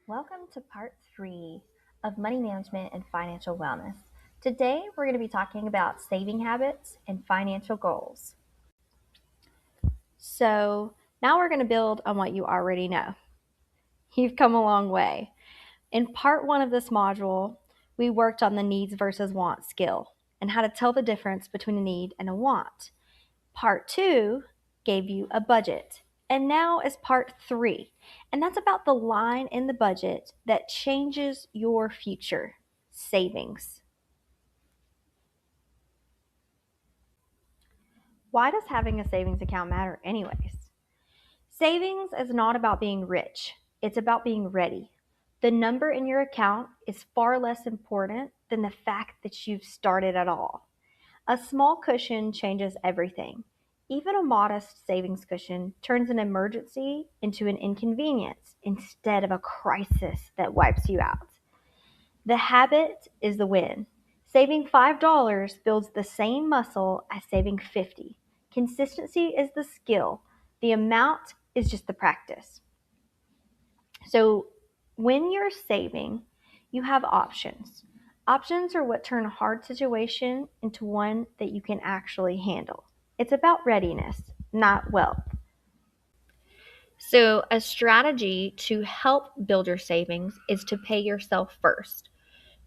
Welcome to part 3 of money management and financial wellness. Today, we're going to be talking about saving habits and financial goals. So, now we're going to build on what you already know. You've come a long way. In part 1 of this module, we worked on the needs versus wants skill and how to tell the difference between a need and a want. Part 2 gave you a budget. And now is part 3. And that's about the line in the budget that changes your future: savings. Why does having a savings account matter, anyways? Savings is not about being rich, it's about being ready. The number in your account is far less important than the fact that you've started at all. A small cushion changes everything. Even a modest savings cushion turns an emergency into an inconvenience instead of a crisis that wipes you out. The habit is the win. Saving $5 builds the same muscle as saving 50. Consistency is the skill. The amount is just the practice. So when you're saving, you have options. Options are what turn a hard situation into one that you can actually handle. It's about readiness, not wealth. So, a strategy to help build your savings is to pay yourself first.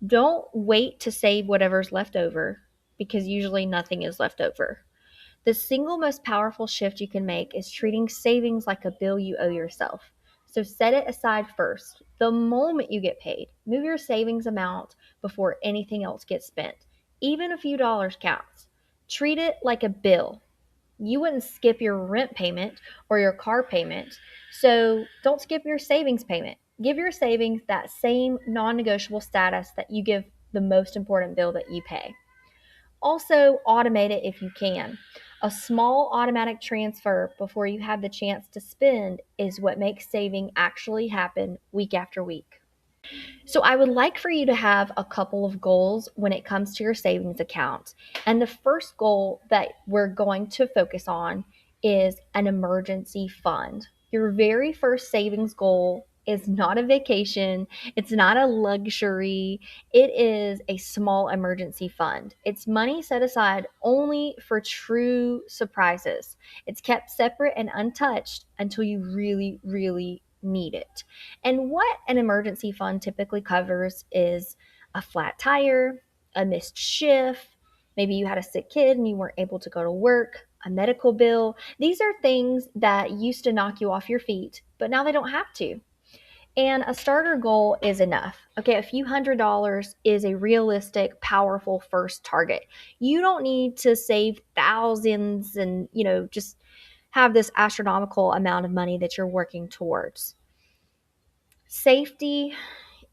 Don't wait to save whatever's left over, because usually nothing is left over. The single most powerful shift you can make is treating savings like a bill you owe yourself. So set it aside first. The moment you get paid, move your savings amount before anything else gets spent. Even a few dollars counts. Treat it like a bill. You wouldn't skip your rent payment or your car payment, so don't skip your savings payment. Give your savings that same non negotiable status that you give the most important bill that you pay. Also, automate it if you can. A small automatic transfer before you have the chance to spend is what makes saving actually happen week after week. So, I would like for you to have a couple of goals when it comes to your savings account. And the first goal that we're going to focus on is an emergency fund. Your very first savings goal is not a vacation, it's not a luxury, it is a small emergency fund. It's money set aside only for true surprises. It's kept separate and untouched until you really, really need it. And what an emergency fund typically covers is a flat tire, a missed shift, maybe you had a sick kid and you weren't able to go to work, a medical bill. These are things that used to knock you off your feet, but now they don't have to. And a starter goal is enough. Okay, a few $100s is a realistic, powerful first target. You don't need to save thousands and, just have this astronomical amount of money that you're working towards. Safety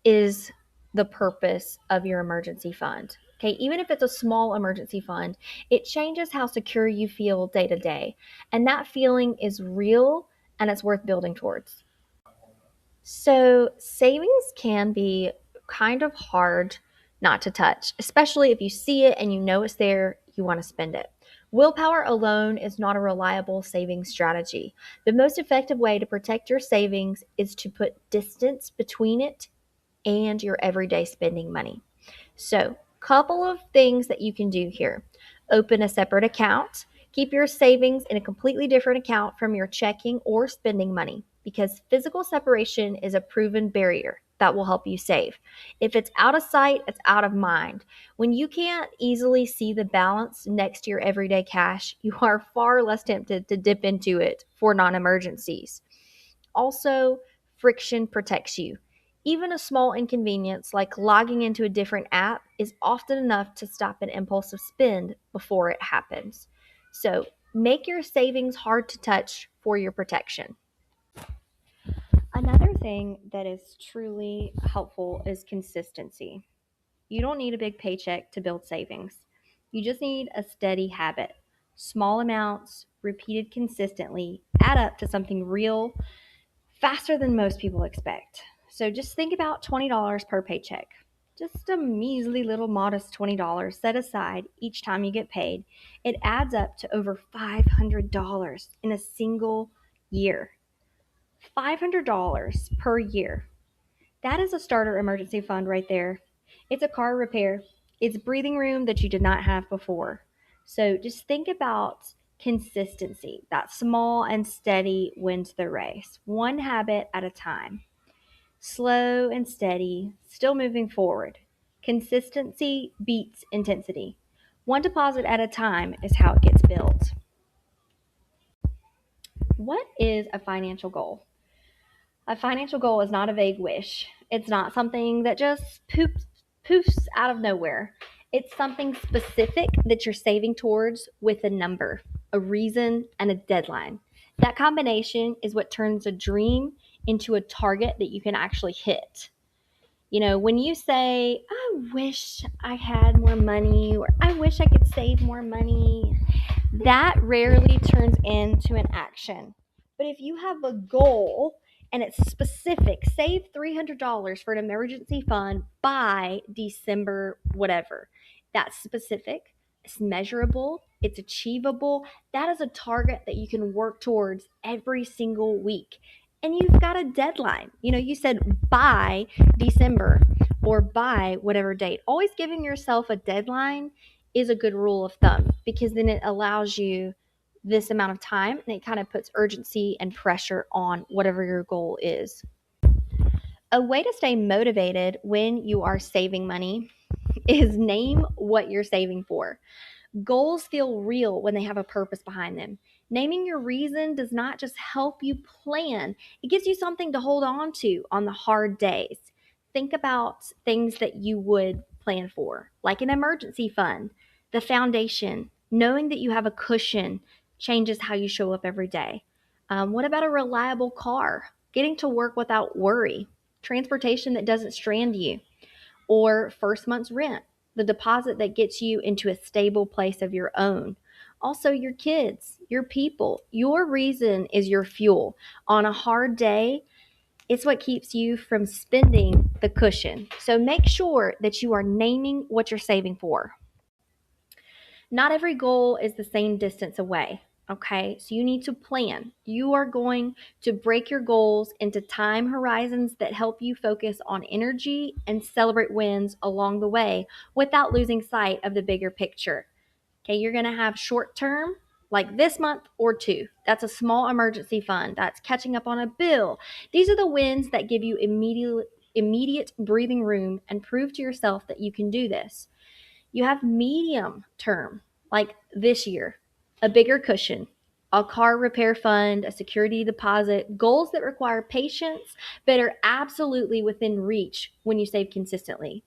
is the purpose of your emergency fund. Okay, even if it's a small emergency fund, it changes how secure you feel day to day. And that feeling is real and it's worth building towards. So, savings can be kind of hard not to touch, especially if you see it and you know it's there, you want to spend it. Willpower alone is not a reliable savings strategy. The most effective way to protect your savings is to put distance between it and your everyday spending money. So, couple of things that you can do here. Open a separate account. Keep your savings in a completely different account from your checking or spending money, because physical separation is a proven barrier that will help you save. If it's out of sight, it's out of mind. When you can't easily see the balance next to your everyday cash, you are far less tempted to dip into it for non emergencies. Also, friction protects you. Even a small inconvenience like logging into a different app is often enough to stop an impulsive spend before it happens. So, make your savings hard to touch for your protection. Another thing that is truly helpful is consistency. You don't need a big paycheck to build savings. You just need a steady habit. Small amounts, repeated consistently, add up to something real faster than most people expect. So just think about $20 per paycheck. Just a measly little modest $20 set aside each time you get paid. It adds up to over $500 in a single year. $500 per year. That is a starter emergency fund right there. It's a car repair. It's breathing room that you did not have before. So just think about consistency. That small and steady wins the race, one habit at a time. Slow and steady, still moving forward. Consistency beats intensity. One deposit at a time is how it gets built. What is a financial goal? A financial goal is not a vague wish. It's not something that just poofs out of nowhere. It's something specific that you're saving towards with a number, a reason, and a deadline. That combination is what turns a dream into a target that you can actually hit. When you say, I wish I had more money, or I wish I could save more money, that rarely turns into an action. But if you have a goal and it's specific, save $300 for an emergency fund by December, whatever, that's specific, it's measurable, it's achievable. That is a target that you can work towards every single week. And you've got a deadline. You said by December or by whatever date. Always giving yourself a deadline is a good rule of thumb, because then it allows you this amount of time and it kind of puts urgency and pressure on whatever your goal is. A way to stay motivated when you are saving money is name what you're saving for. Goals feel real when they have a purpose behind them. Naming your reason does not just help you plan, it gives you something to hold on to on the hard days. Think about things that you would plan for, like an emergency fund, the foundation. Knowing that you have a cushion changes how you show up every day. What about a reliable car? Getting to work without worry, transportation that doesn't strand you, or first month's rent, the deposit that gets you into a stable place of your own. Also, your kids, your people, your reason is your fuel. On a hard day, it's what keeps you from spending the cushion. So make sure that you are naming what you're saving for. Not every goal is the same distance away. Okay, so you need to plan. You are going to break your goals into time horizons that help you focus on energy and celebrate wins along the way without losing sight of the bigger picture. Okay, you're going to have short term, like this month or two. That's a small emergency fund. That's catching up on a bill. These are the wins that give you immediate breathing room and prove to yourself that you can do this. You have medium term, like this year, a bigger cushion, a car repair fund, a security deposit, goals that require patience but are absolutely within reach when you save consistently.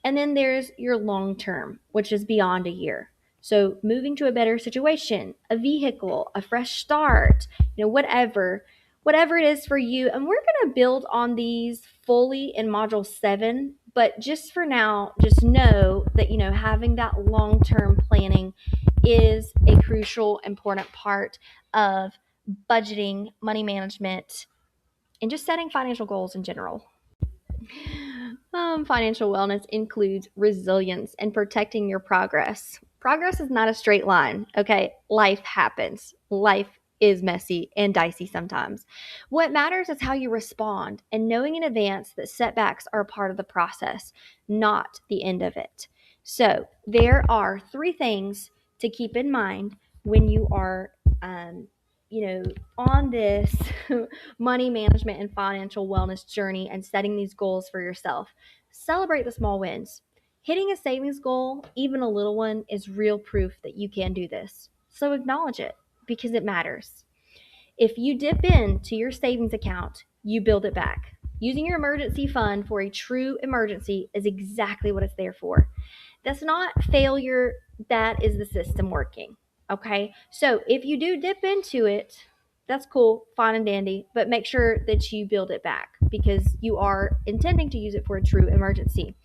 And then there's your long term, which is beyond a year. So moving to a better situation, a vehicle, a fresh start, whatever it is for you. And we're going to build on these fully in module 7, but just for now, just know that, having that long-term planning is a crucial, important part of budgeting, money management, and just setting financial goals in general. Financial wellness includes resilience and protecting your progress. Progress is not a straight line, okay? Life happens. Life is messy and dicey sometimes. What matters is how you respond and knowing in advance that setbacks are a part of the process, not the end of it. So, there are 3 things to keep in mind when you are on this money management and financial wellness journey and setting these goals for yourself. Celebrate the small wins. Hitting a savings goal, even a little one, is real proof that you can do this. So acknowledge it because it matters. If you dip into your savings account, you build it back. Using your emergency fund for a true emergency is exactly what it's there for. That's not failure, that is the system working. Okay, so if you do dip into it, that's cool, fine and dandy, but make sure that you build it back because you are intending to use it for a true emergency.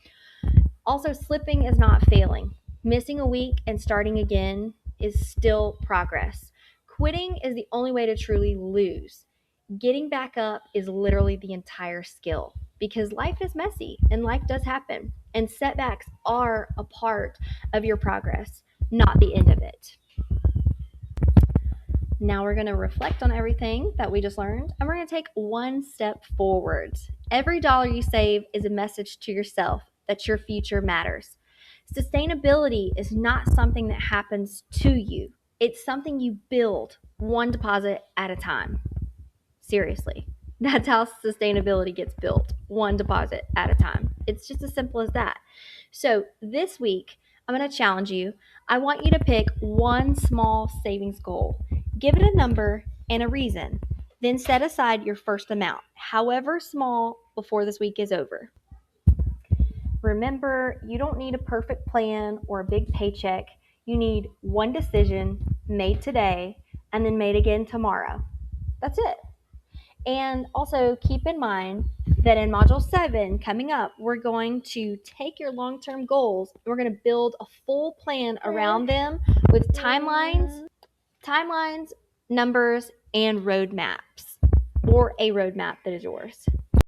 Also, slipping is not failing. Missing a week and starting again is still progress. Quitting is the only way to truly lose. Getting back up is literally the entire skill because life is messy and life does happen, and setbacks are a part of your progress, not the end of it. Now we're going to reflect on everything that we just learned and we're going to take one step forward. Every dollar you save is a message to yourself that your future matters. Sustainability is not something that happens to you, it's something you build one deposit at a time. Seriously. That's how sustainability gets built, one deposit at a time. It's just as simple as that. So, this week, I'm going to challenge you. I want you to pick one small savings goal. Give it a number and a reason. Then set aside your first amount, however small, before this week is over. Remember, you don't need a perfect plan or a big paycheck. You need one decision made today and then made again tomorrow. That's it. And also keep in mind that in Module 7 coming up, we're going to take your long-term goals and we're going to build a full plan around them with timelines, numbers, and roadmaps, or a roadmap that is yours.